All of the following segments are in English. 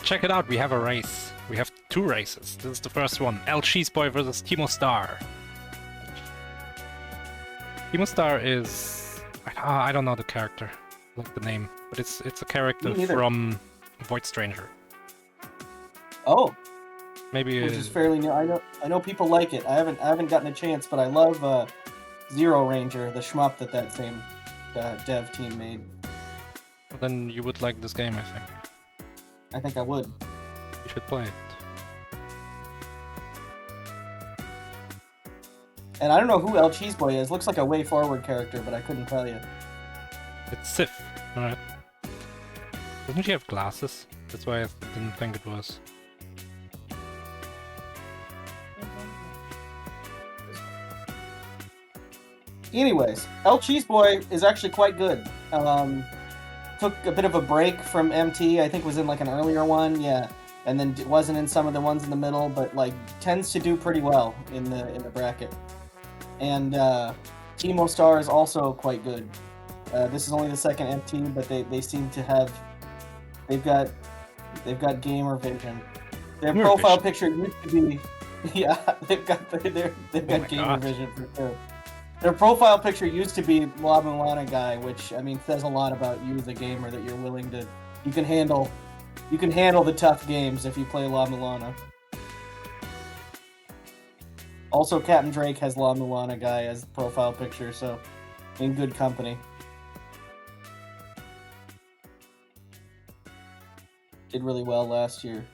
Check it out, we have a race. We have 2 races. This is the first one. Lcheeseboy versus Timo Star. Timo Star is... I don't know the character, like the name, but it's a character from Void Stranger. Oh. Maybe which is fairly new. I know people like it. I haven't gotten a chance, but I love Zero Ranger, the shmup that same dev team made. Well, then you would like this game, I think. I think I would. You should play it. And I don't know who Lcheeseboy is. Looks like a Way Forward character, but I couldn't tell you. It's Sif, alright. Doesn't she have glasses? That's why I didn't think it was. Anyways, Lcheeseboy is actually quite good. Took a bit of a break from MT. I think was in like an earlier one, yeah, and then wasn't in some of the ones in the middle, but like tends to do pretty well in the bracket. And Timo Star is also quite good. This is only the second MT, but they seem to have they've got gamer vision. Their profile picture used to be yeah, they've got gamer vision for sure. Their profile picture used to be La Mulana guy, which I mean says a lot about you as a gamer, that you're willing to you can handle the tough games if you play La Mulana. Also, Captain Drake has La Mulana guy as the profile picture, so in good company. Did really well last year.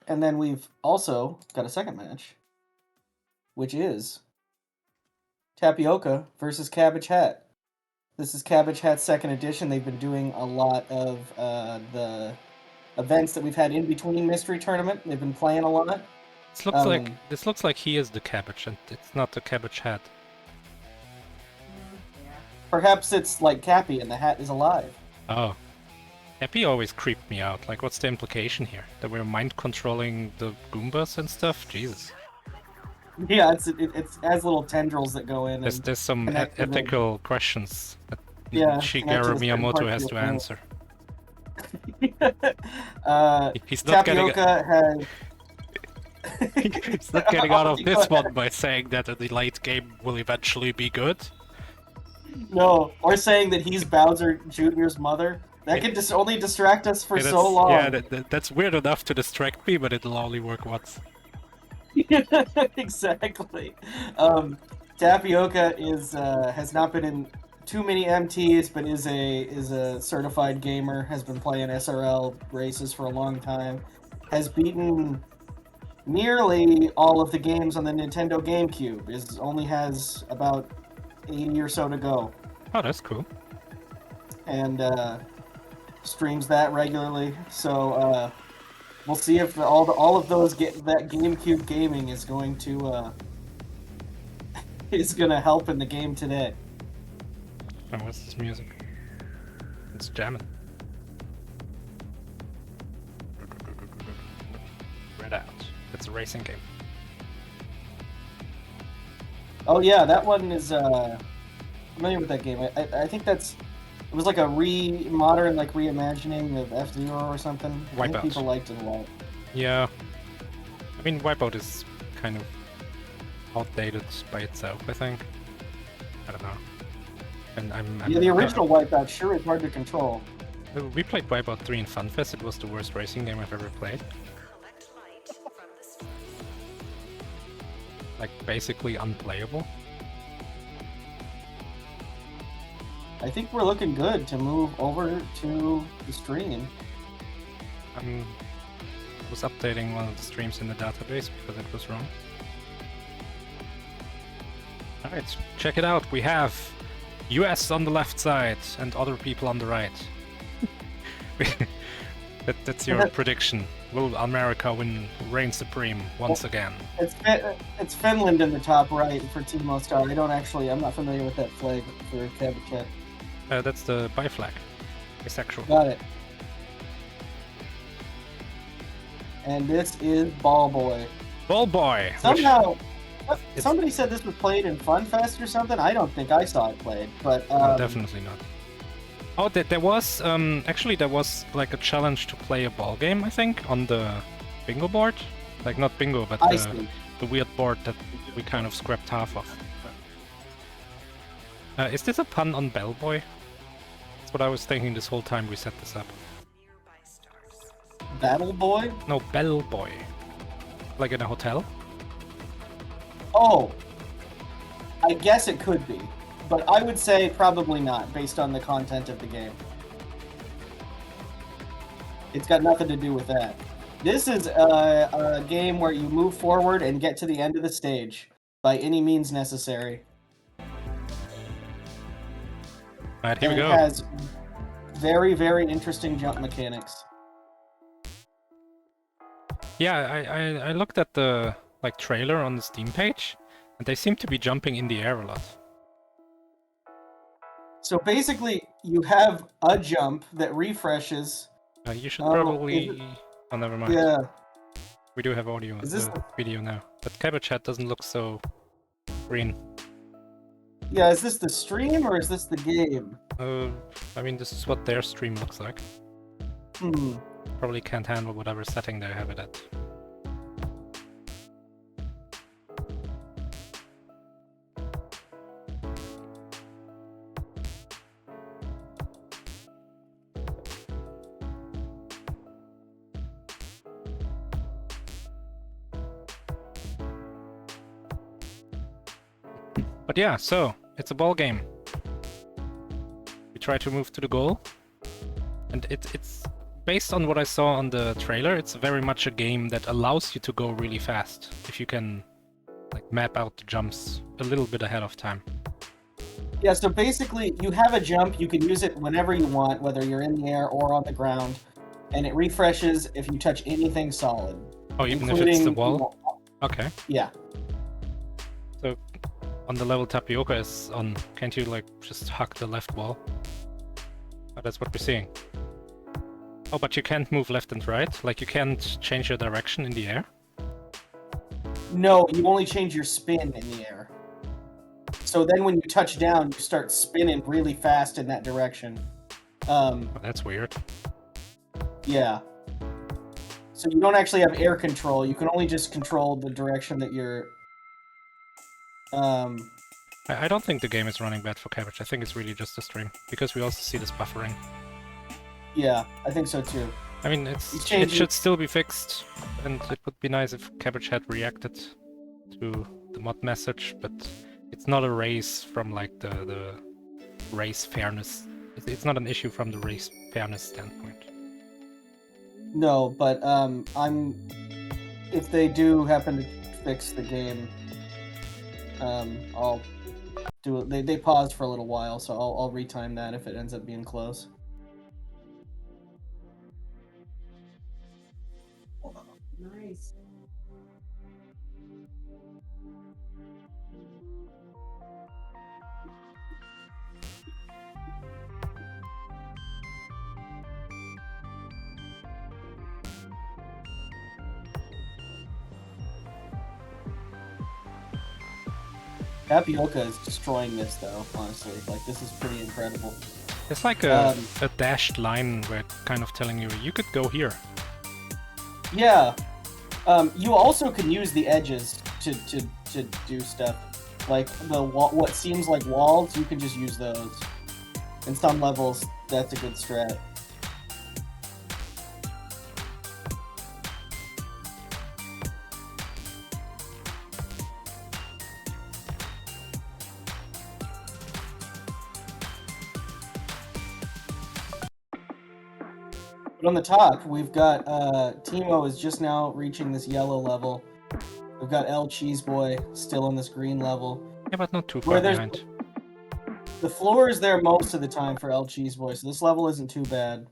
And then we've also got a second match, which is Tapioca versus CabbageHat. This is CabbageHat's second edition. They've been doing a lot of the events that we've had in between Mystery Tournament. They've been playing a lot. This looks like he is the Cabbage, and it's not the CabbageHat. Perhaps it's like Cappy and the hat is alive. Oh. Cappy always creeped me out. Like, what's the implication here? That we're mind controlling the Goombas and stuff? Jesus. Yeah, it's as little tendrils that go in. There's some ethical questions that Shigeru Miyamoto has to answer. He's not Tapioca He's not getting out of this one by saying that the late game will eventually be good. No, or saying that he's Bowser Jr.'s mother. That can just only distract us for so long. Yeah, that's weird enough to distract me, but it'll only work once. Exactly. Tapioca has not been in too many MTs, but is a certified gamer. Has been playing SRL races for a long time. Has beaten nearly all of the games on the Nintendo GameCube. Only has about 80 or so to go. Oh, that's cool. And streams that regularly. So we'll see if all of those that GameCube gaming is going to help in the game today. Oh, what's this music? It's jamming. Red Out. It's a racing game. Oh yeah, that one is familiar with that game. I think it was like a modern reimagining of F-Zero or something. I think people liked it a lot. Yeah. I mean, Wipeout is kind of outdated by itself, I think. I don't know. And the original Wipeout sure is hard to control. We played Wipeout 3 in FunFest. It was the worst racing game I've ever played. Like, basically unplayable. I think we're looking good to move over to the stream. I was updating one of the streams in the database because it was wrong. Alright, check it out. We have US on the left side and other people on the right. That's your prediction. Will America reign supreme once again? It's Finland in the top right for Timo Star. I'm not familiar with that flag for CabbageHat. That's the bi flag. Asexual. Got it. And this is Ballboi. Ballboi! Somehow, somebody said this was played in FunFest or something. I don't think I saw it played, but... no, definitely not. Oh, there was actually there was like a challenge to play a ball game, I think, on the bingo board. Like not bingo, but I see. the weird board that we kind of scrapped half of. Is this a pun on Ballboi? That's what I was thinking this whole time we set this up. Ballboi? No, Ballboi. Like in a hotel? Oh, I guess it could be, but I would say probably not, based on the content of the game. It's got nothing to do with that. This is a game where you move forward and get to the end of the stage by any means necessary. Alright, here And we it go. has very, very interesting jump mechanics. Yeah, I looked at the like trailer on the Steam page, and they seem to be jumping in the air a lot. So basically, you have a jump that refreshes. You should Oh, probably... Oh, never mind. Yeah. We do have audio Is this video now, but CabbageHat doesn't look so green. Yeah, is this the stream or is this the game? I mean, this is what their stream looks like. Hmm. Probably can't handle whatever setting they have it at. But yeah, so, it's a ball game. We try to move to the goal. And it's based on what I saw on the trailer, it's very much a game that allows you to go really fast. If you can like map out the jumps a little bit ahead of time. Yeah, so basically, you have a jump, you can use it whenever you want, whether you're in the air or on the ground, and it refreshes if you touch anything solid. Oh, even if it's the wall? Okay. Yeah. So, on the level Tapioca is on, can't you like just hug the left wall? Oh, that's what we're seeing. Oh, but you can't move left and right? Like you can't change your direction in the air? No, you only change your spin in the air. So then when you touch down, you start spinning really fast in that direction. Oh, that's weird. Yeah. So you don't actually have air control. You can only just control the direction that you're... I don't think the game is running bad for Cabbage. I think it's really just a stream. Because we also see this buffering. Yeah, I think so too. I mean, it should still be fixed. And it would be nice if CabbageHat reacted to the mod message, but it's not a race from like the race fairness. It's not an issue from the race fairness standpoint. No, but if they do happen to fix the game, I'll do it. They paused for a little while, so I'll retime that if it ends up being close. Nice. Tapioca is destroying this, though, honestly. Like, this is pretty incredible. It's like a dashed line where kind of telling you, you could go here. Yeah. You also can use the edges to do stuff. Like, what seems like walls, you can just use those. In some levels, that's a good strat. But on the top, we've got Timo is just now reaching this yellow level. We've got Lcheeseboy still on this green level. Yeah, but not too far behind. The floor is there most of the time for Lcheeseboy, so this level isn't too bad.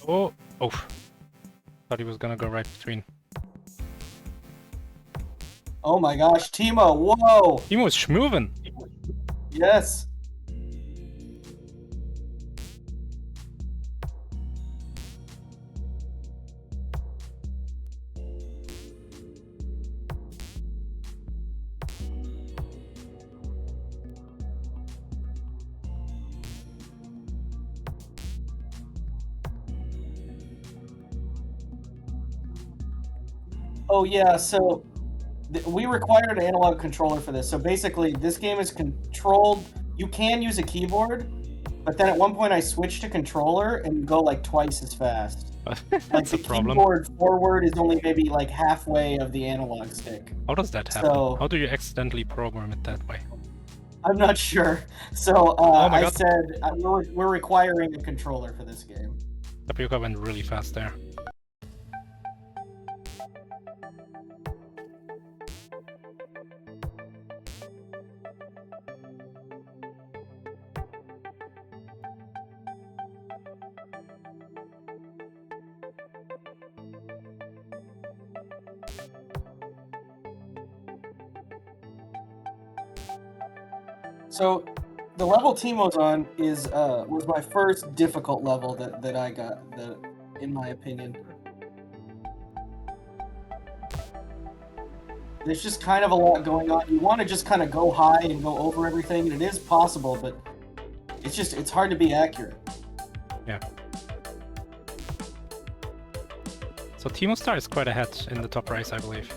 Oh, thought he was gonna go right between. Oh my gosh, Timo! Whoa! Timo's schmovin'! Yes. Oh yeah, so we required an analog controller for this. So basically, this game is controlled. You can use a keyboard, but then at one point I switched to controller and you go like twice as fast. Like That's the a problem. keyboard forward is only maybe like halfway of the analog stick. How does that happen? So- How do you accidentally program it that way? I'm not sure. So Oh my I God. said we're requiring a controller for this game. Tapioca went really fast there. So the level Timo's on is was my first difficult level that I got, in my opinion. There's just kind of a lot going on. You want to just kind of go high and go over everything, and it is possible, but it's hard to be accurate. Yeah. So Timo Star is quite ahead in the top race, I believe.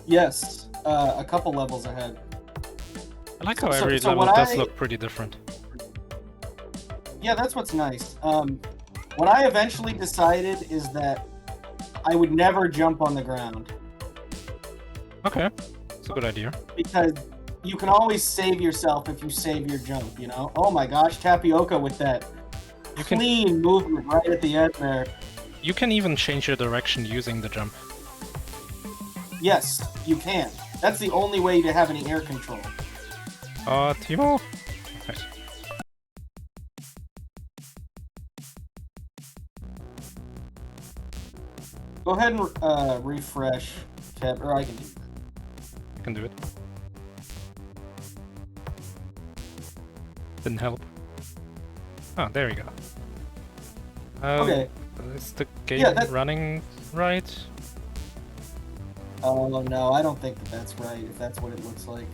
Yes, a couple levels ahead. I like how So- every so level what does I- look pretty different. Yeah, that's what's nice. What I eventually decided is that I would never jump on the ground Okay, it's a good idea. because you can always save yourself if you save your jump, you know? Oh my gosh, Tapioca with that You can clean movement right at the end there. you can even change your direction using the jump. Yes, you can. That's the only way to have any air control. Timo? Right. Go ahead and refresh, Tab, or I can do. I can do it. Didn't help. Oh, there we go. Okay. Is the game Yeah, that- running right? Oh no, I don't think that's right. If that's what it looks like.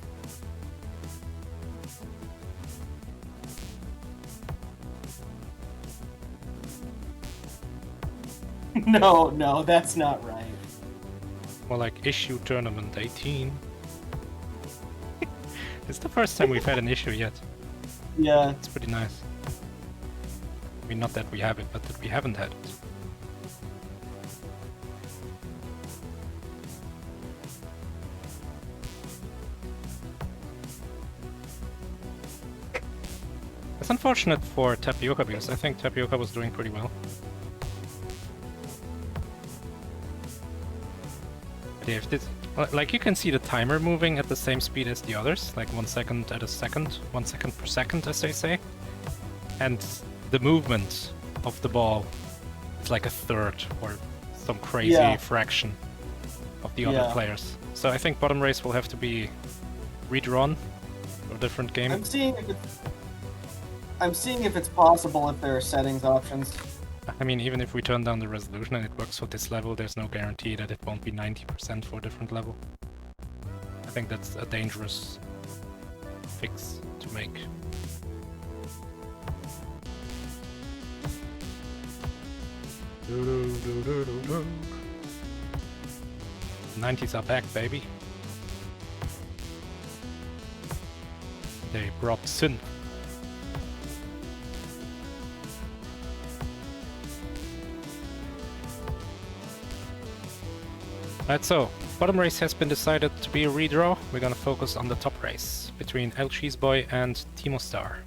No, that's not right. More like issue tournament 18. It's the first time we've had an issue yet. Yeah. It's pretty nice. I mean, not that we have it, but that we haven't had it. It's unfortunate for Tapioca because I think Tapioca was doing pretty well. But yeah, if this, like you can see the timer moving at the same speed as the others, like 1 second at a second, 1 second per second, as they say. And the movement of the ball is like a third or some crazy Yeah. fraction of the other Yeah. players. So I think bottom race will have to be redrawn for a different game. I'm seeing if it's possible if there are settings options. I mean, even if we turn down the resolution and it works for this level, there's no guarantee that it won't be 90% for a different level. I think that's a dangerous fix to make. Do, do, do, do, do. 90s are back, baby. They brought Sin. Right, so bottom race has been decided to be a redraw. We're gonna focus on the top race between Lcheeseboy and Timo Star.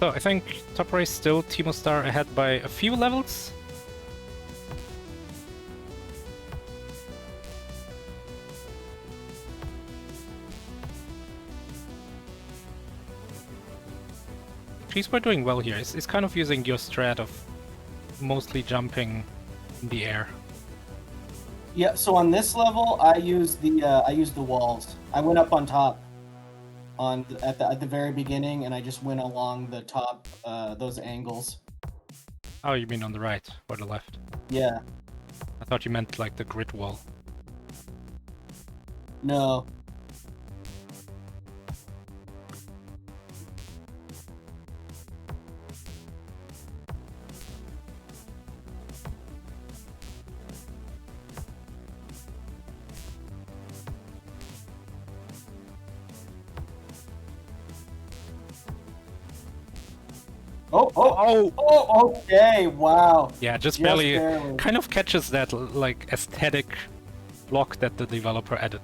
So I think top race still Timo Star ahead by a few levels. Lcheeseboy doing well here. He's kind of using your strat of mostly jumping in the air. Yeah, so on this level, I used the walls. I went up on top. at the very beginning, and I just went along the top those angles. Oh, you mean on the right or the left? Yeah. I thought you meant like the grid wall. No. Oh, okay, wow. Yeah, just Just barely. barely. Kind of catches that like aesthetic block that the developer added.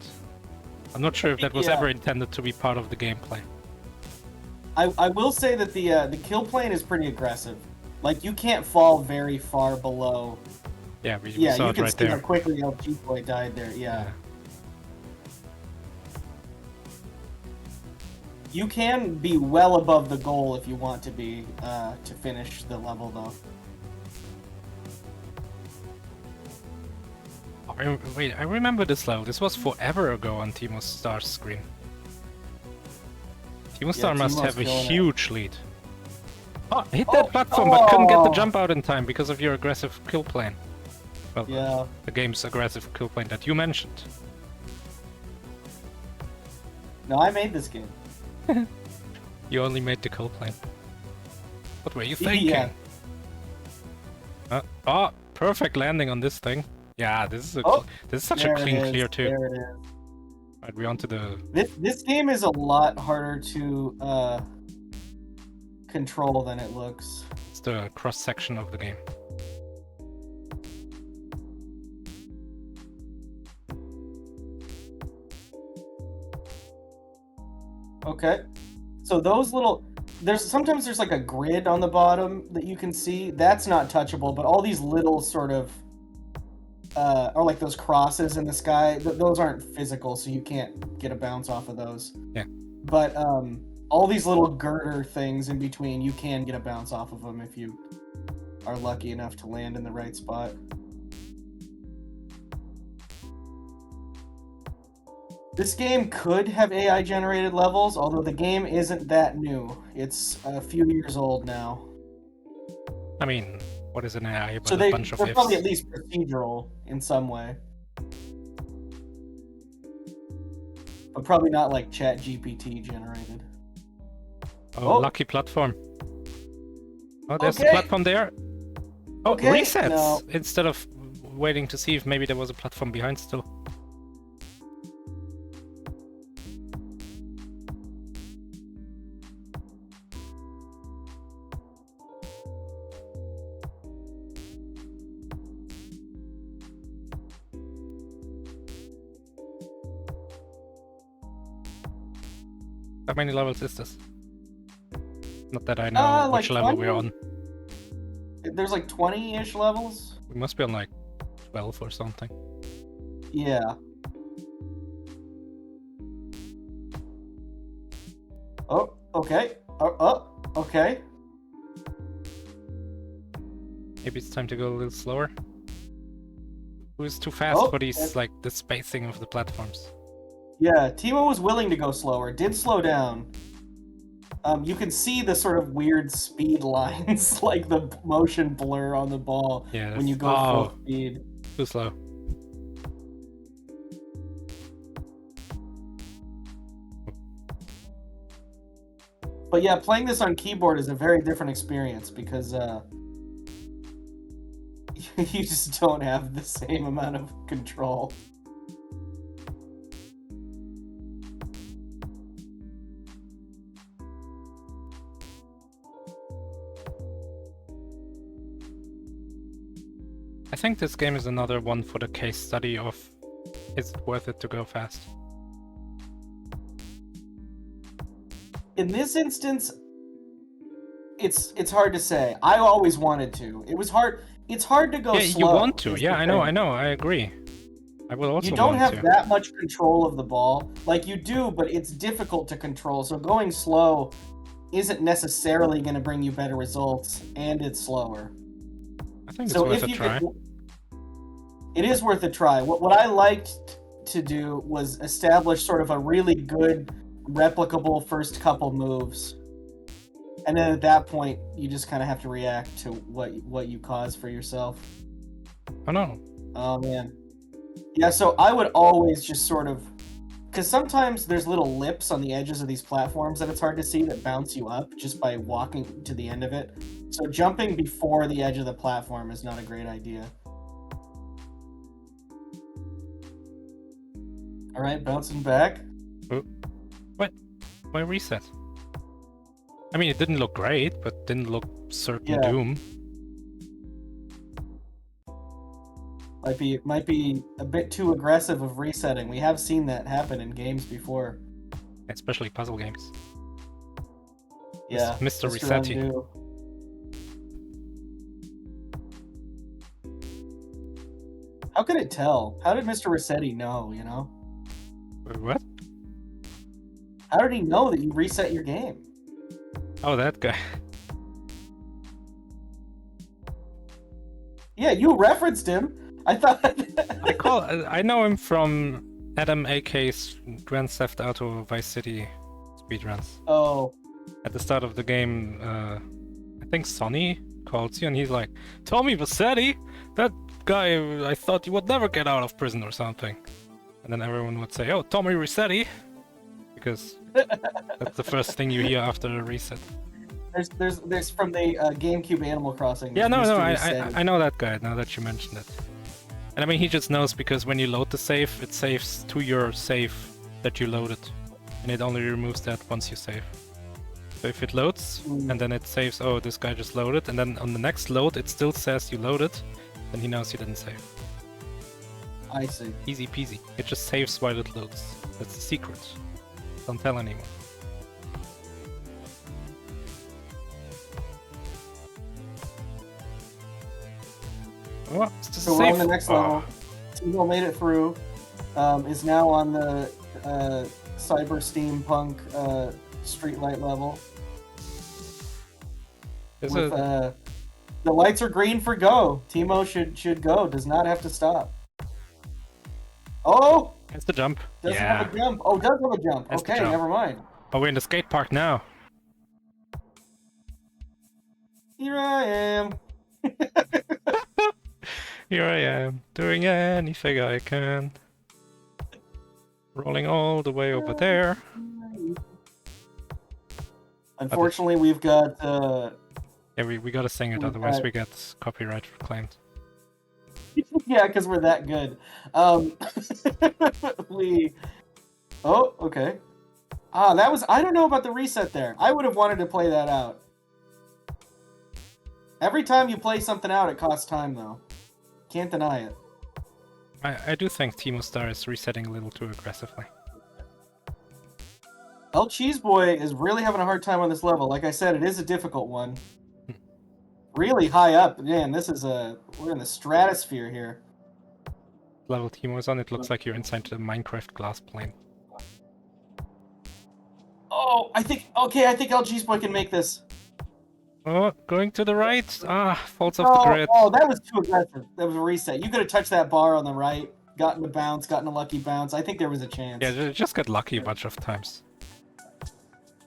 I'm not sure if that was Yeah. ever intended to be part of the gameplay. I will say that the kill plane is pretty aggressive. Like, you can't fall very far below. Yeah, we Yeah, saw you it can right see how there. quickly Lcheeseboy died there, yeah. You can be well above the goal if you want to be, to finish the level, though. Wait, I remember this level. This was forever ago on Timo's Star screen. Timo Star must Timo's have a killing it. huge lead. Oh, hit that platform, but couldn't get the jump out in time because of your aggressive kill plane. Well, Yeah. the game's aggressive kill plane that you mentioned. No, I made this game. You only made the kill plane. What were you thinking? Yeah. Oh, perfect landing on this thing. Yeah, this is this is such a There it clean is, clear too. There it is. Right, we're on to the... This game is a lot harder to control than it looks. It's the cross section of the game. Okay. So those little sometimes there's like a grid on the bottom that you can see. That's not touchable, but all these little sort of or like those crosses in the sky, those aren't physical, so you can't get a bounce off of those. Yeah. But all these little girder things in between, you can get a bounce off of them if you are lucky enough to land in the right spot. This game could have AI generated levels, although the game isn't that new. It's a few years old now. I mean, what is an AI but So a bunch of they're ifs? probably at least procedural in some way. But probably not like ChatGPT generated. Oh, lucky platform. Oh, there's the Okay. platform there. Oh, Okay, resets! no. Instead of waiting to see if maybe there was a platform behind still. How many levels is this? Not that I know like which level 20? we're on. There's like 20-ish levels? We must be on like 12 or something. Yeah. Oh, okay. Okay. Maybe it's time to go a little slower. Who's too fast Oh, for these, like, the spacing of the platforms? Yeah, Timo was willing to go slower, did slow down. You can see the sort of weird speed lines, like the motion blur on the ball Yeah, when you go full speed. Too slow. But yeah, playing this on keyboard is a very different experience because you just don't have the same amount of control. I think this game is another one for the case study of is it worth it to go fast? In this instance, it's hard to say. I always wanted to. It was hard. It's hard to go slow. Yeah, you want to. is Yeah, the I know, thing. I agree. I will also You don't want have to. that much control of the ball. Like, you do, but it's difficult to control. So going slow isn't necessarily going to bring you better results, and it's slower. I think it's So worth if a you try. it is worth a try. What I liked to do was establish sort of a really good replicable first couple moves. And then at that point, you just kind of have to react to what you cause for yourself. Oh no. Oh man. Yeah, so I would always just sort of, because sometimes there's little lips on the edges of these platforms that it's hard to see that bounce you up just by walking to the end of it. So jumping before the edge of the platform is not a great idea. All right, bouncing back. Oh. What? Why reset? I mean, it didn't look great, but didn't look certain doom. Might be a bit too aggressive of resetting. We have seen that happen in games before. Especially puzzle games. Yeah, Mr. Resetti. Undo. How could it tell? How did Mr. Resetti know, you know? Wait, what? How did he know that you reset your game? Oh, that guy. Yeah, you referenced him. I thought... I know him from Adam AK's Grand Theft Auto Vice City speedruns. Oh. At the start of the game, I think Sonny calls you and he's like, Tommy Vassetti? That guy, I thought you would never get out of prison or something. And then everyone would say, oh, Tommy Resetti. Because that's the first thing you hear after a reset. There's from the GameCube Animal Crossing. Yeah, no, I know that guy now that you mentioned it. And I mean, he just knows because when you load the save, it saves to your save that you loaded. And it only removes that once you save. So if it loads, and then it saves, oh, this guy just loaded, and then on the next load it still says you loaded, then he knows you didn't save. I see. Easy peasy. It just saves while it loads. That's the secret. Don't tell anyone. Oh, it's just So we're on the next level. Timo made it through. Is now on the cyber steampunk streetlight level. With, the lights are green for go. Timo should go. Does not have to stop. Oh! It's the jump. Doesn't have a jump. Oh, does have a jump. That's okay, the jump. Never mind. Oh, we're in the skate park now. Here I am. Here I am, doing anything I can. Rolling all the way over there. Unfortunately, we've got... Yeah, we gotta sing it, otherwise we get copyright claimed. Yeah, because we're that good. Oh, okay. That was... I don't know about the reset there. I would have wanted to play that out. Every time you play something out, it costs time, though. Can't deny it. I do think Timo Star is resetting a little too aggressively. Lcheeseboy is really having a hard time on this level. Like I said, it is a difficult one. Really high up. Man, this is we're in the stratosphere here. Level Timo is on, it looks like you're inside the Minecraft glass plane. Oh, I think Lcheeseboy can make this. Oh, going to the right. Falls off the grid. Oh, that was too aggressive. That was a reset. You could have touched that bar on the right, gotten a bounce, gotten a lucky bounce. I think there was a chance. Yeah, just got lucky a bunch of times.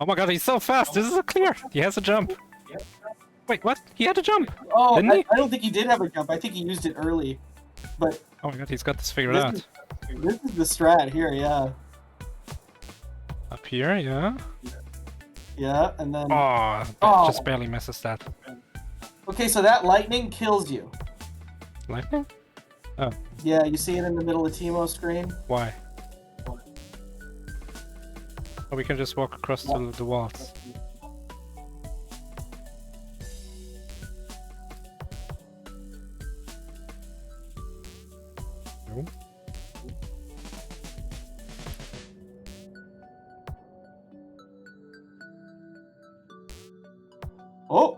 Oh my god, he's so fast! This is a clear! He has a jump! Wait, what? He had a jump! Oh, didn't he? I don't think he did have a jump. I think he used it early. But oh my god, he's got this figured out. This is the strat here, yeah. Up here, yeah. Yeah, and then... Oh, that just barely misses that. Okay, so that lightning kills you. Lightning? Oh. Yeah, you see it in the middle of Timo's screen? Why? Oh, we can just walk across the walls. No. Oh!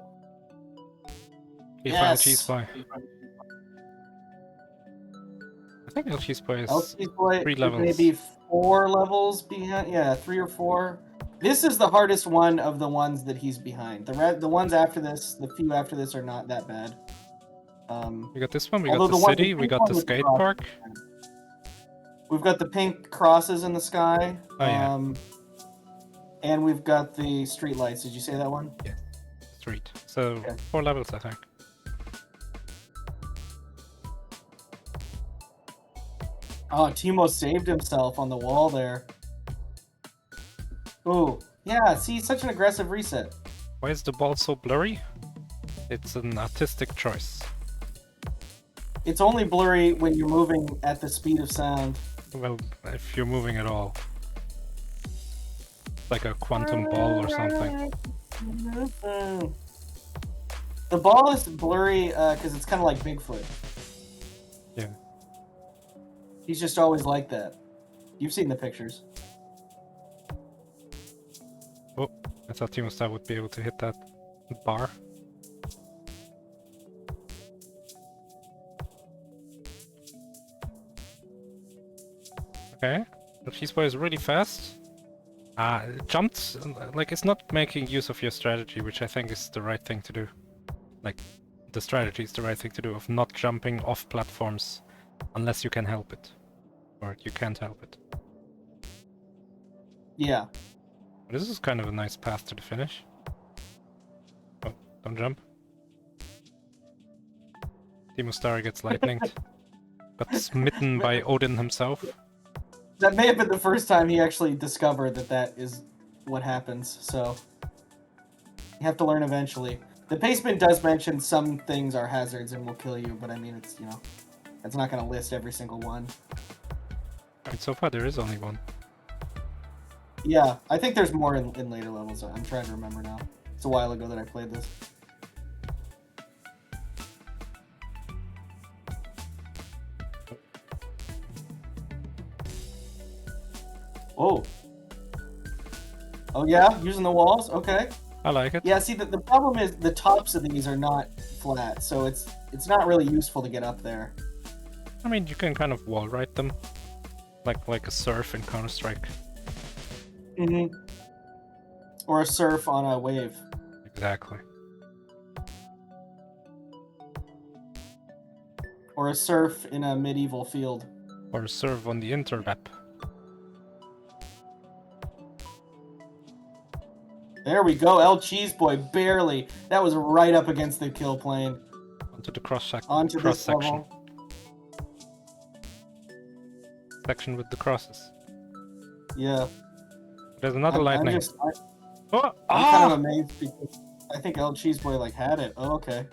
He found Lcheeseboy. I think Lcheeseboy is 3 levels. Maybe 4 levels behind. Yeah, 3 or 4. This is the hardest one of the ones that he's behind. The ones after this, the few after this, are not that bad. We got this one. We got the city. We got the skate park. We've got the pink crosses in the sky. Oh yeah. And we've got the street lights. Did you say that one? Yeah. Street. So Okay. 4 levels, I think. Oh, Timo saved himself on the wall there. Ooh, yeah, see, such an aggressive reset. Why is the ball so blurry? It's an artistic choice. It's only blurry when you're moving at the speed of sound. Well, if you're moving at all. Like a quantum ball or something. The ball is blurry because it's kind of like Bigfoot. Yeah. He's just always like that. You've seen the pictures. Oh, I thought Timo Star would be able to hit that bar. Okay, the Lcheeseboy is really fast. It jumped, like it's not making use of your strategy, which I think is the right thing to do. Like, the strategy is the right thing to do, of not jumping off platforms unless you can help it. Or you can't help it. Yeah. This is kind of a nice path to the finish. Oh, don't jump. Timo Star gets lightninged. Got smitten by Odin himself. That may have been the first time he actually discovered that that is what happens, so... You have to learn eventually. The pacement does mention some things are hazards and will kill you, but I mean, it's, you know... It's not going to list every single one. I mean, so far there is only one. Yeah, I think there's more in later levels. I'm trying to remember now. It's a while ago that I played this. Oh. Oh yeah, using the walls? Okay. I like it. Yeah, see, the problem is the tops of these are not flat, so it's not really useful to get up there. I mean, you can kind of wall ride them. Like a surf in Counter-Strike. Mm-hmm. Or a surf on a wave. Exactly. Or a surf in a medieval field. Or a surf on the interweb. There we go, Lcheeseboy, barely. That was right up against the kill plane. Onto the cross Onto this section. level. Section with the crosses. Yeah. There's another lightning. I'm kind of amazed because I think Lcheeseboy like had it. Oh, okay.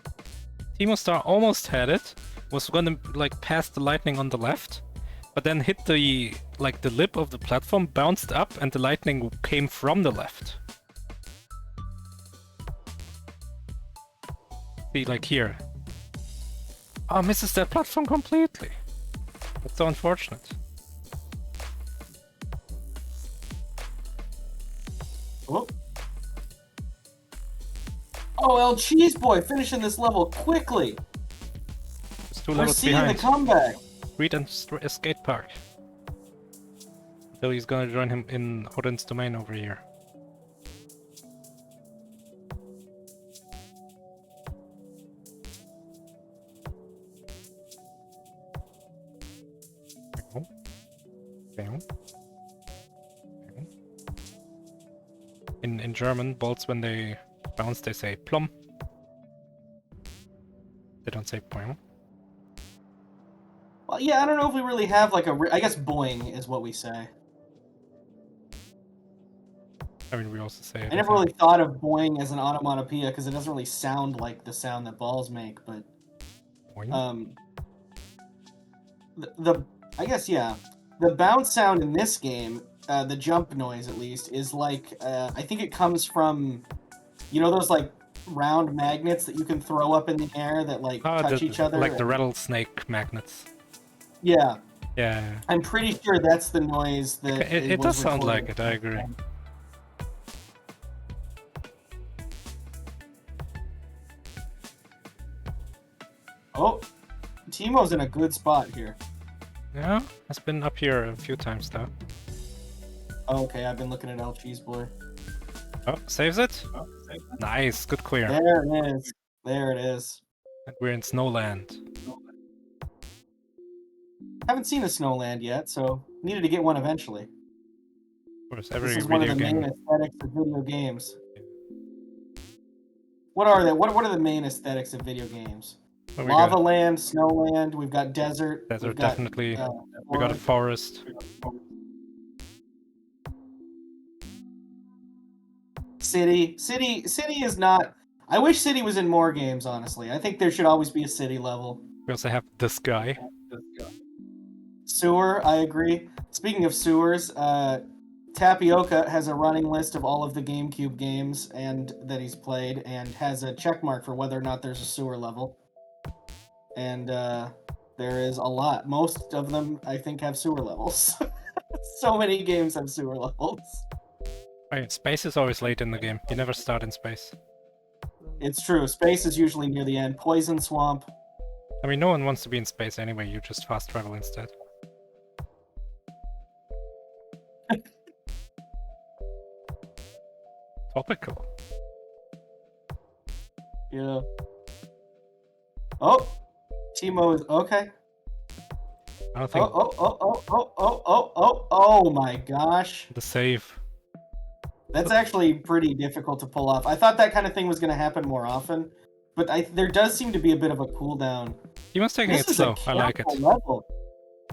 Timo Star almost had it. Was gonna like pass the lightning on the left, but then hit the lip of the platform, bounced up, and the lightning came from the left. See, like here. Oh, misses that platform completely. That's so unfortunate. Oh. Oh, Lcheeseboy finishing this level quickly. It's 2 We're levels seeing behind. the comeback. Street and skate park. Until he's gonna join him in Odin's domain over here. In German, balls when they bounce, they say plum. They don't say poing. Well, yeah, I don't know if we really have like I guess boing is what we say. I mean, we also say it. I never really thought of boing as an onomatopoeia because it doesn't really sound like the sound that balls make, but Boing? I guess, yeah, the bounce sound in this game, the jump noise at least, is like I think it comes from, you know, those like round magnets that you can throw up in the air that like touch each other, like the rattlesnake magnets. Yeah. Yeah. I'm pretty sure that's the noise that it does sound like it. I agree. Oh, Timo's in a good spot here. Yeah, has been up here a few times though. Oh, okay, I've been looking at Lcheeseboy. Oh, saves it? Nice, good clear. There it is. There it is. And we're in Snowland. Haven't seen a Snowland yet, so needed to get one eventually. course, This every is one of video the main game. aesthetics of video games. What are they? What are the main aesthetics of video games? What we Lava got? land, snow land. We've got desert. Desert, We've got, definitely. We got a forest. city. City is not. I wish city was in more games. Honestly, I think there should always be a city level. We also have this guy. Sewer. I agree. Speaking of sewers, Tapioca has a running list of all of the GameCube games and that he's played, and has a check mark for whether or not there's a sewer level. And there is a lot. Most of them, I think, have sewer levels. So many games have sewer levels. Right, space is always late in the game. You never start in space. It's true. Space is usually near the end. Poison swamp. I mean, no one wants to be in space anyway. You just fast travel instead. Topical. Yeah. Oh, Timo is okay. I don't think Oh my gosh. the save. That's actually pretty difficult to pull off. I thought that kind of thing was going to happen more often, but there does seem to be a bit of a cooldown. Timo's taking it This is slow. a I like it. careful level.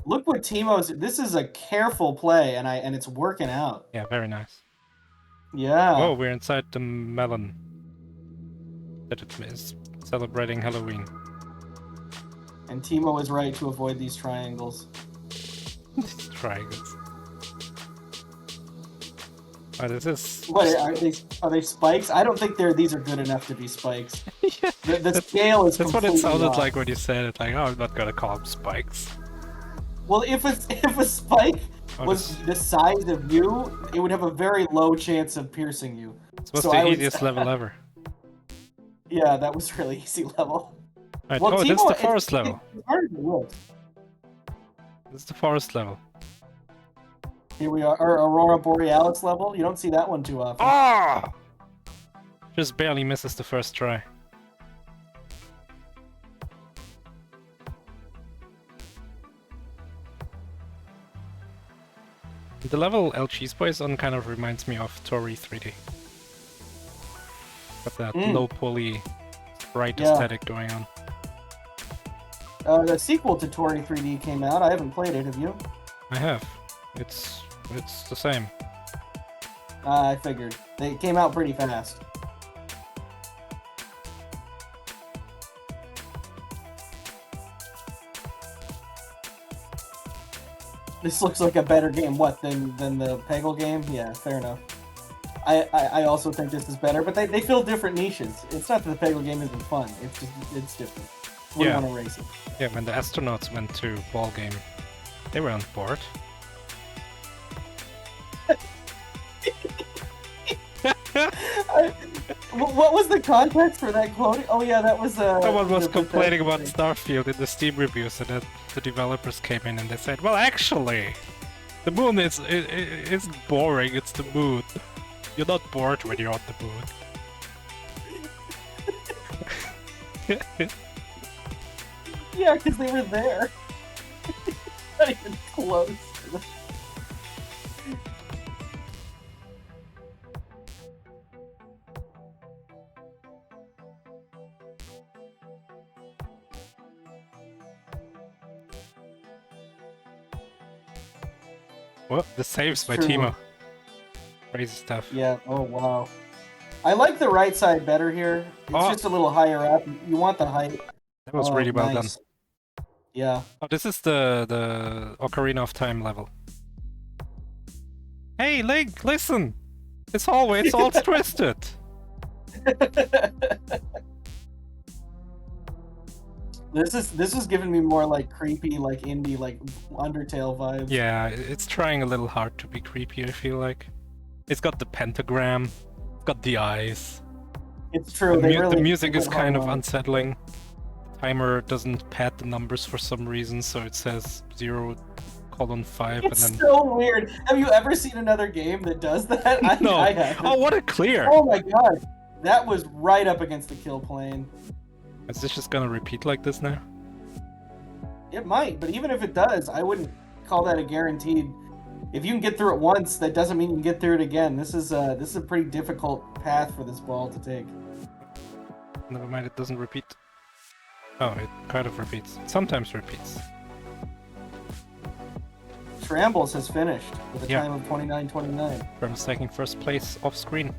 Look what Timo's. This is a careful play, and it's working out. Yeah, very nice. Yeah. Oh, we're inside the melon. That it is celebrating Halloween. And Timo is right to avoid these triangles. Triangles. Oh, this is. What are they spikes? I don't think these are good enough to be spikes. Yeah, The scale is that's what it completely sounded off. like when you said it. Like, oh, I'm not gonna call them spikes. Well, if a spike Oh, was the size of you, it would have a very low chance of piercing you. This was So the I would- easiest level ever. Yeah, that was really easy level. Right, Well, oh, this is Timo, the forest level. It's harder than it looks. This is the forest level. Here we are, our Aurora Borealis level. You don't see that one too often. Ah! Just barely misses the first try. The level Lcheeseboy is on kind of reminds me of Tori 3D. Got that low poly, bright Yeah. aesthetic going on. The sequel to Tori 3D came out. I haven't played it. Have you? I have. It's the same. I figured. They came out pretty fast. This looks like a better game, than the Peggle game? Yeah, fair enough. I also think this is better, but they fill different niches. It's not that the Peggle game isn't fun. It's different. We Yeah. want to race it. Yeah, when the astronauts went to ball game, they were on board. What was the context for that quote? Oh yeah, that was Someone was the complaining about thing. Starfield in the Steam reviews, and then the developers came in and they said, "Well, actually, the moon isn't boring. It's the moon. You're not bored when you're on the moon." Yeah, because they were there. Not even close. Well, the saves by True. Timo. Crazy stuff. Yeah. Oh wow. I like the right side better here. It's Oh. just a little higher up. You want the height. That was Oh, really well done. nice. Yeah. Oh, this is the Ocarina of Time level. Hey, Link, listen! This hallway, it's all twisted! This is giving me more like creepy, like indie, like Undertale vibes. Yeah, it's trying a little hard to be creepy, I feel like. It's got the pentagram, it's got the eyes. It's true. The, They really, the music they is went kind of hard on it. unsettling. The timer doesn't pad the numbers for some reason, so it says 0:5 It's and then... so weird. Have you ever seen another game that does that? No! I haven't. Oh, what a clear! Oh my god. That was right up against the kill plane. Is this just gonna repeat like this now? It might, but even if it does, I wouldn't call that a guaranteed if you can get through it once, that doesn't mean you can get through it again. This is a pretty difficult path for this ball to take. Never mind, it doesn't repeat. Oh, it kind of repeats. It sometimes repeats. Trambles has finished with a Yeah. time of 29:29. Bram's taking first place off screen.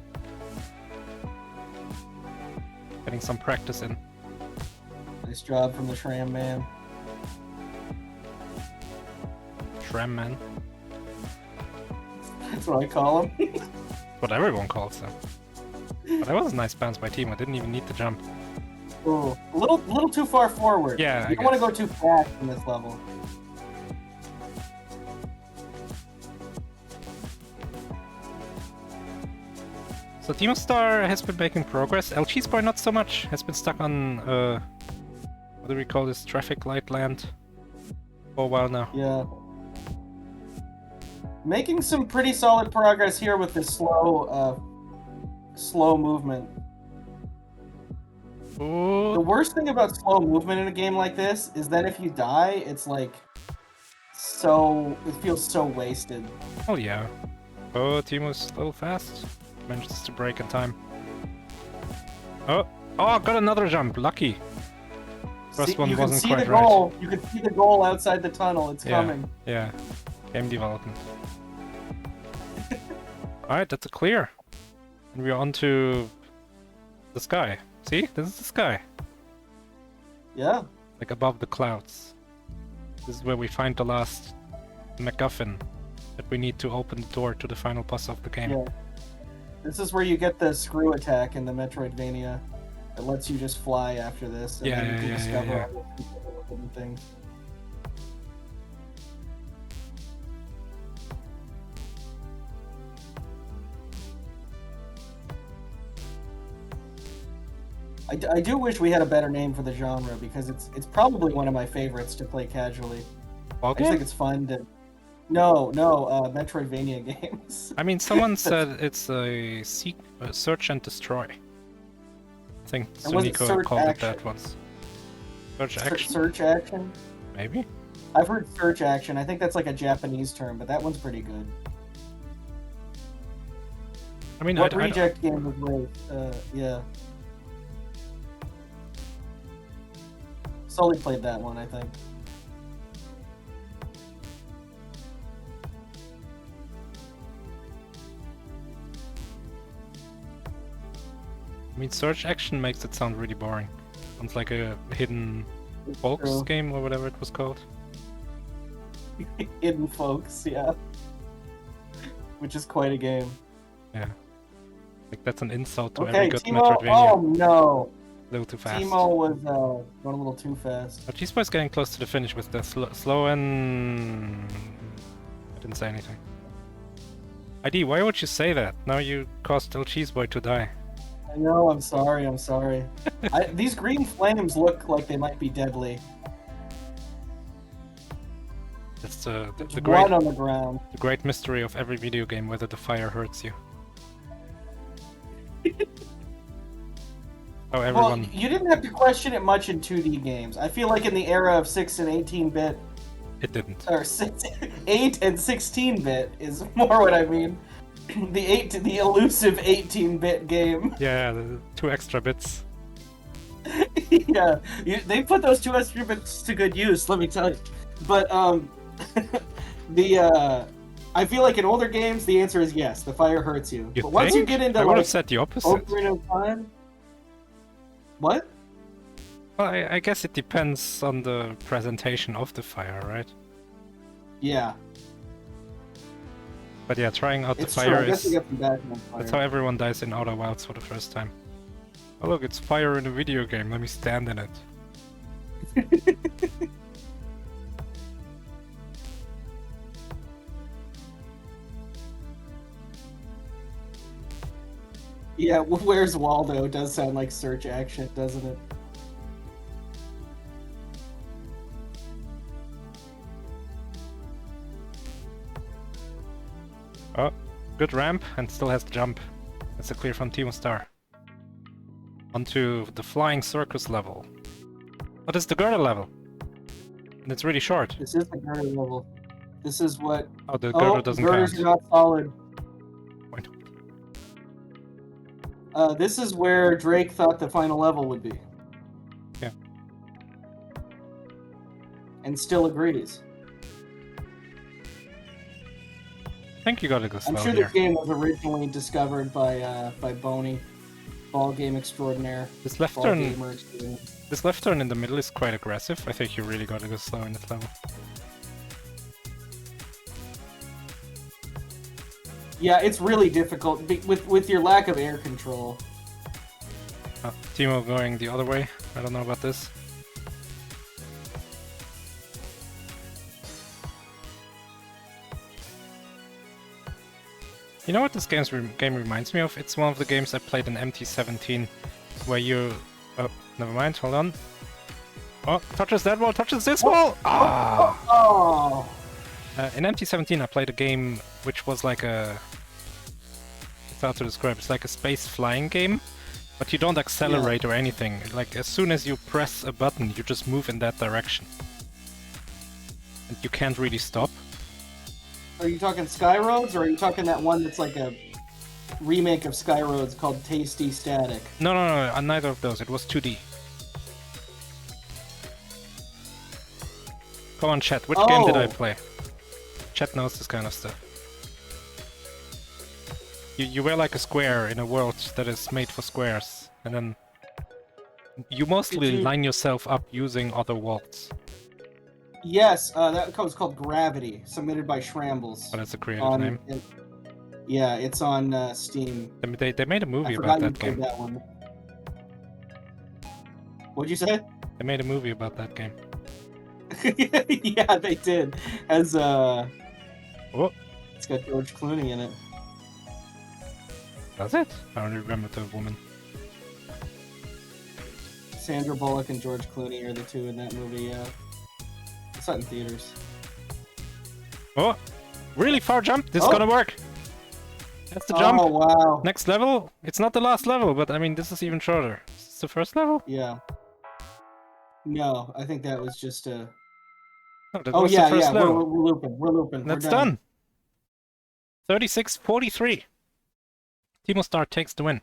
Getting some practice in. Nice job from the Shram man. Shram man. That's what I call him. What everyone calls them. But that was a nice bounce by Timo. Didn't even need to jump. Ooh, a little too far forward. Yeah, you don't want to go too fast in this level. So Timo Star has been making progress. Lcheeseboy not so much. Has been stuck on what do we call this? Traffic light land for a while now. Yeah. Making some pretty solid progress here with this slow movement. Ooh. The worst thing about slow movement in a game like this is that if you die, it's like it feels so wasted. Oh yeah. Oh, Timo's a little fast. Manages to break in time. Oh, got another jump. Lucky. First one wasn't quite right. Goal. You can see the goal outside the tunnel. It's coming. Yeah. Game development. Alright, that's a clear. And we're on to the sky. See? This is the sky. Yeah. Like above the clouds. This is where we find the last MacGuffin that we need to open the door to the final boss of the game. Yeah. This is where you get the screw attack in the Metroidvania. It lets you just fly after this, and then you discover all the hidden things. I do wish we had a better name for the genre, because it's probably one of my favorites to play casually. I just think it's fun to... No, Metroidvania games. I mean, someone said it's a search and destroy. I think Sunico called it that once. Search action? Search action? Maybe? I've heard search action. I think that's like a Japanese term, but that one's pretty good. I mean, what reject game was great? Yeah. Sully played that one, I think. I mean, search action makes it sound really boring. Sounds like a hidden folks game or whatever it was called. Hidden Folks, yeah. Which is quite a game. Yeah. Like that's an insult to Okay, every good Timo, Metroidvania. oh no! A little too fast. Timo was going a little too fast. But Lcheeseboy's getting close to the finish with the slow and... I didn't say anything. ID, why would you say that? Now you caused Lcheeseboy to die. I know, I'm sorry. These green flames look like they might be deadly. That's the There's great blood on the ground. the great mystery of every video game, whether the fire hurts you. How everyone... Well, you didn't have to question it much in 2D games. I feel like in the era of 6 and 18-bit, It didn't. or 8 and 16-bit is more what I mean. The elusive 18-bit game. Yeah, the 2 extra bits. Yeah, they put those 2 extra bits to good use, let me tell you. But I feel like in older games the answer is yes, the fire hurts you. You But once you think? get into I would like have said the opposite. Ocarina of Time, what? Well, I guess it depends on the presentation of the fire, right? Yeah, But yeah, trying out the it's true. fire I guess is... you get some back on fire. That's how everyone dies in Outer Wilds for the first time. Oh look, it's fire in a video game, let me stand in it. Yeah, Where's Waldo does sound like search action, doesn't it? Oh, good ramp, and still has to jump. That's a clear from Timo Star. Onto the flying circus level. What is the girdle level? And it's really short. This is the girdle level. This is what. Oh, the girder Oh, doesn't girders count. are not solid. Wait. This is where Drake thought the final level would be. Yeah. And still agrees. I think you gotta go slow I'm sure here. this game was originally discovered by Boney, ball game extraordinaire. This left Ball turn, gamer extraordinaire. this left turn in the middle is quite aggressive. I think you really gotta go slow in this level. Yeah, it's really difficult with your lack of air control. Timo going the other way. I don't know about this. You know what this game reminds me of? It's one of the games I played in MT17, where you... Oh, never mind, hold on. Oh, touches that wall, touches this wall! Ah! Oh! In MT17 I played a game which was like a... It's hard to describe, it's like a space flying game, but you don't accelerate or anything. Like, as soon as you press a button, you just move in that direction. And you can't really stop. Are you talking Skyroads, or are you talking that one that's like a remake of Skyroads called Tasty Static? No, neither of those. It was 2D. Come on, chat. Which game did I play? Chat knows this kind of stuff. You were like a square in a world that is made for squares, and then you mostly line yourself up using other worlds. Yes, that was called Gravity, submitted by Shrambles. Oh, that's a creative name. Yeah, it's on Steam. They made a movie I about forgot you that played game. that one. What'd you say? They made a movie about that game. Yeah, they did. As Oh, it's got George Clooney in it. does it? I don't remember the woman. Sandra Bullock and George Clooney are the two in that movie. Yeah, it's not in theaters. Oh, really far jump. This is gonna work. That's the jump. Oh wow! Next level. It's not the last level, but I mean this is even shorter. Is this the first level? Yeah. No, I think that was just a. No, that Oh was yeah, the first yeah. level. We're looping. We're looping. That's we're done. 36-43. Timo Star takes the win.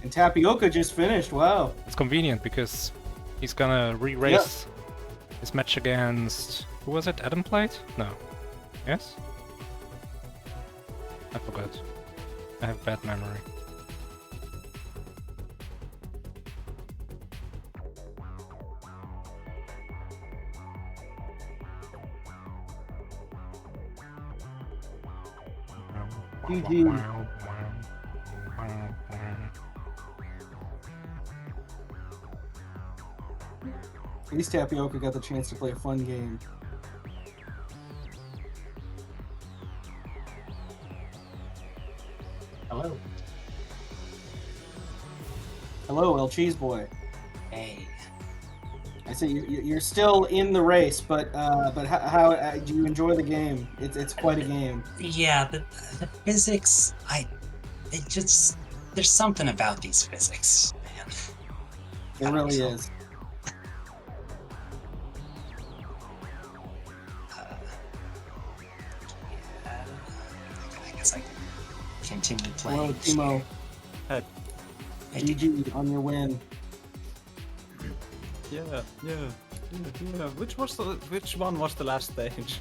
And Tapioca just finished. Wow. It's convenient because he's gonna re-race his match against... Who was it? Adam played? No. Yes? I forgot. I have bad memory. GG. At least Tapioca got the chance to play a fun game. Hello. Hello, Lcheeseboy. Hey. I say you're still in the race, but how do you enjoy the game? It's quite a game. Yeah, the physics, there's something about these physics, man. It really is. Yeah, I guess I can continue Hello, playing. Timo. Hey. GG on your win. Yeah. Which one was the last stage?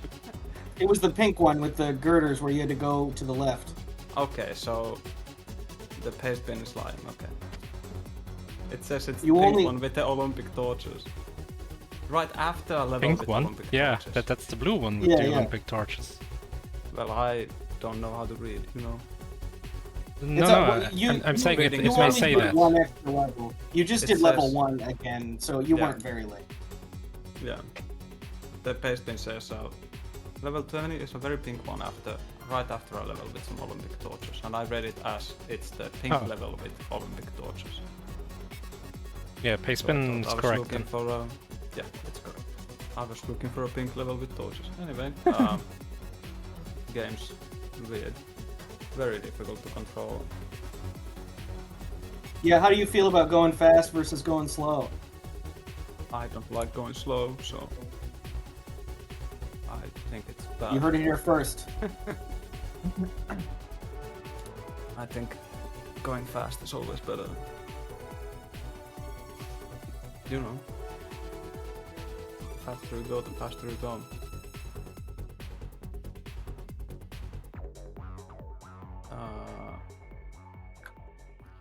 It was the pink one with the girders where you had to go to the left. Okay, so the paste bin is lying. Okay. It says it's You the pink only- one with the Olympic torches. Right after a level Pink with one? Olympic Yeah, torches. that's the blue one with Yeah, the yeah. Olympic torches. Well, I don't know how to read, you know. No, I'm saying it, you it You may only say did that. one extra level. You just It did level says- 1 again, so you Yeah. weren't very late. Yeah. The paste bin says so. Level 20 is a very pink one right after a level with some Olympic torches, and I read it as it's the pink Oh. level with Olympic torches. Yeah, pace spin is I was correct. looking for yeah, it's correct. I was looking for a pink level with torches. Anyway, game's weird. Very difficult to control. Yeah, how do you feel about going fast versus going slow? I don't like going slow, so I think it's bad. You heard it here first. I think going fast is always better. You know, the faster you go, the faster you go.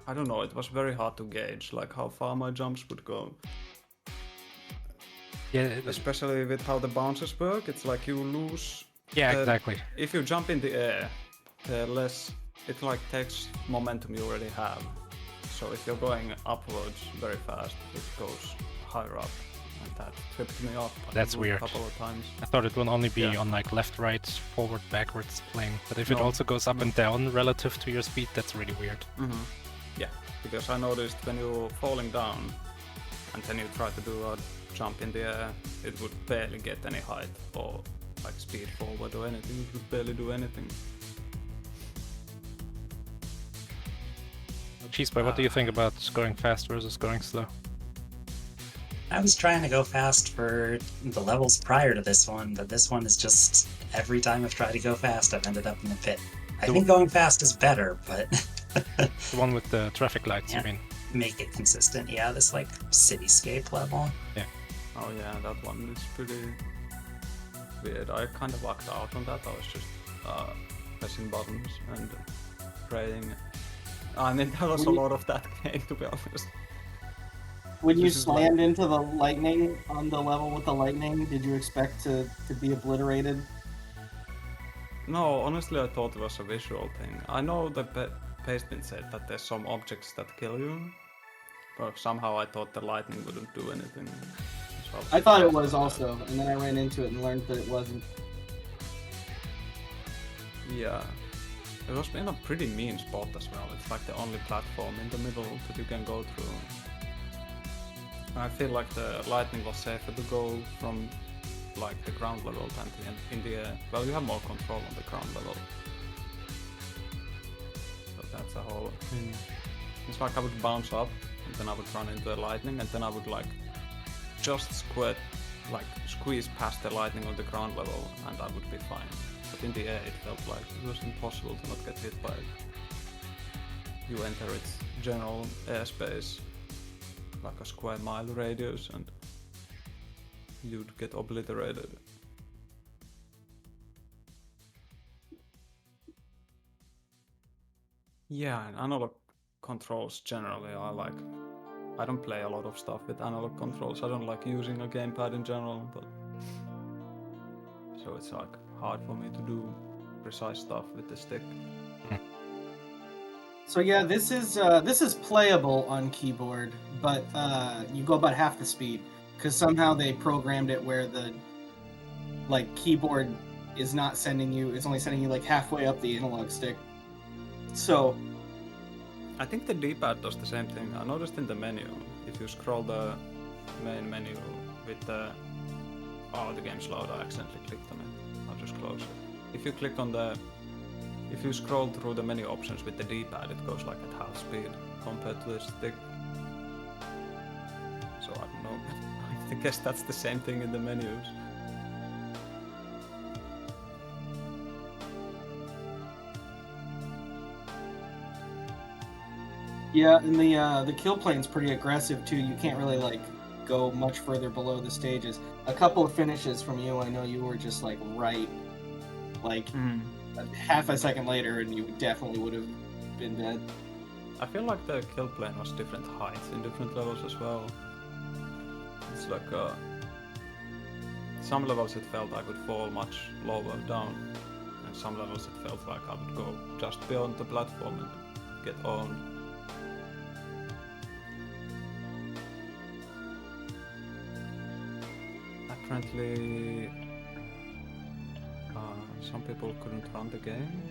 I don't know, it was very hard to gauge like how far my jumps would go. Yeah, Especially with how the bounces work, it's like you lose. yeah, exactly. If you jump in the air, the less it like takes momentum you already have. So if you're going upwards very fast, it goes higher up, and that tripped me up. That's weird. A couple of times. I thought it would only be Yeah. on like left, right, forward, backwards plane. But if it No. also goes up and down relative to your speed, that's really weird. Yeah, because I noticed when you're falling down, and then you try to do a jump in the air, it would barely get any height or like speed forward or anything. It would barely do anything. Lcheeseboy, what do you think about going fast versus going slow? I was trying to go fast for the levels prior to this one, but this one is just every time I've tried to go fast, I've ended up in the pit. I think going fast is better, but The one with the traffic lights, Yeah. you mean? make it consistent. Yeah, this like cityscape level. Oh yeah, that one is pretty weird. I kind of lucked out on that. I was just pressing buttons and praying. I mean, there was a lot of that game, to be honest. When you This is like- slammed into the lightning on the level with the lightning, did you expect to be obliterated? No, honestly, I thought it was a visual thing. I know the Pastebin said that there's some objects that kill you, but somehow I thought the lightning wouldn't do anything. So I thought it surprised was by that. also, and then I ran into it and learned that it wasn't. Yeah. It was in a pretty mean spot as well. It's like the only platform in the middle that you can go through. I feel like the lightning was safer to go from like the ground level than in the air. Well, you have more control on the ground level. So that's a whole thing. It's like I would bounce up, and then I would run into the lightning, and then I would like just squeeze past the lightning on the ground level, and I would be fine. But in the air, it felt like it was impossible to not get hit by it. You enter its general airspace, like a square mile radius, and you'd get obliterated. Yeah, and analog controls generally I like. I don't play a lot of stuff with analog controls. I don't like using a gamepad in general, but so it's like hard for me to do precise stuff with the stick. So yeah, this is playable on keyboard, but you go about half the speed because somehow they programmed it where the keyboard is not sending you; it's only sending you like halfway up the analog stick. So I think the D-pad does the same thing. I noticed in the menu, if you scroll the main menu with the... Oh, the game's loud, I accidentally clicked on it. I'll just close it. If you click on the... If you scroll through the menu options with the D-pad, it goes like at half speed compared to the stick. So I don't know. I guess that's the same thing in the menus. yeah, and the kill plane's pretty aggressive too. You can't really go much further below the stages. A couple of finishes from you, I know you were just right, half a second later, and you definitely would have been dead. I feel like the kill plane was different heights in different levels as well. It's like some levels it felt I could fall much lower down, and some levels it felt like I would go just beyond the platform and get owned. Apparently, some people couldn't run the game.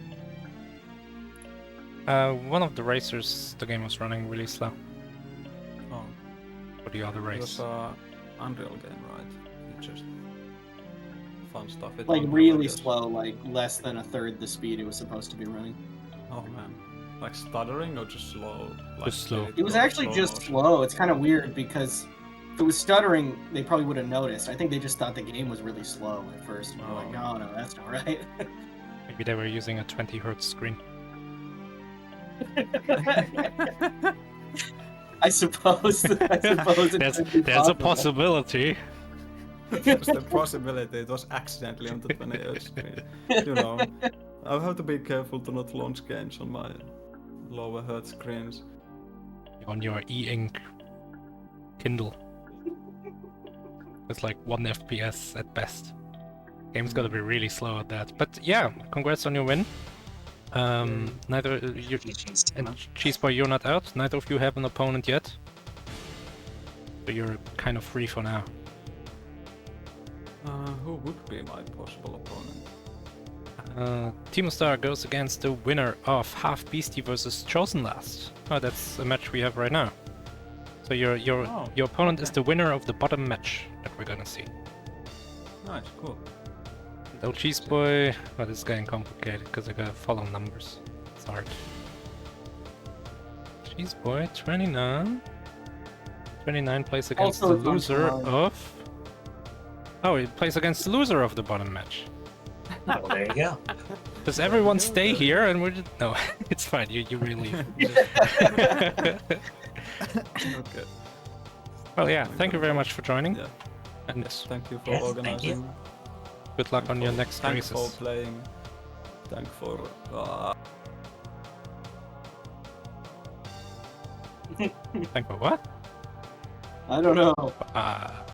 One of the racers, the game was running really slow. Oh. the other It race. was Unreal game, right? It just fun stuff. With Like Unreal, I really guess. slow, like less than a third the speed it was supposed to be running. Oh man, like stuttering or just slow? Like, Just slow. did It was go actually slow just motion? slow. It's kind of weird because if it was stuttering, they probably would have noticed. I think they just thought the game was really slow at first. And they're like, Oh. no, that's not right. Maybe they were using a 20 hertz screen. I suppose. I suppose there's could be there's a possible. possibility. There's the possibility it was accidentally on the 20 Hz screen. You know, I have to be careful to not launch games on my lower hertz screens. On your e-ink Kindle. It's like 1 FPS at best. Game's gotta be really slow at that. But yeah, congrats on your win. Neither you GG's, and Timo. Lcheeseboy, you're not out. Neither of you have an opponent yet. So you're kind of free for now. Who would be my possible opponent? Timo Star goes against the winner of Half Beastie versus Chosen Last. Oh, that's a match we have right now. So your opponent is okay. the winner of the bottom match that we're gonna see. Nice, cool. Lcheeseboy, well, this is getting complicated because I gotta follow numbers. It's hard. Lcheeseboy, 29. 29 plays against Also, the it's on loser time. of. Oh, he plays against the loser of the bottom match. Well, there you go. Does everyone stay here and we're just... No, it's fine, you really... Okay. Well, yeah, thank you very much for joining. Yeah. And Yes, thank you for Yes, thank organizing. you. good luck on your next Thanks for races. playing. Thank for. Thank you for what? I don't know.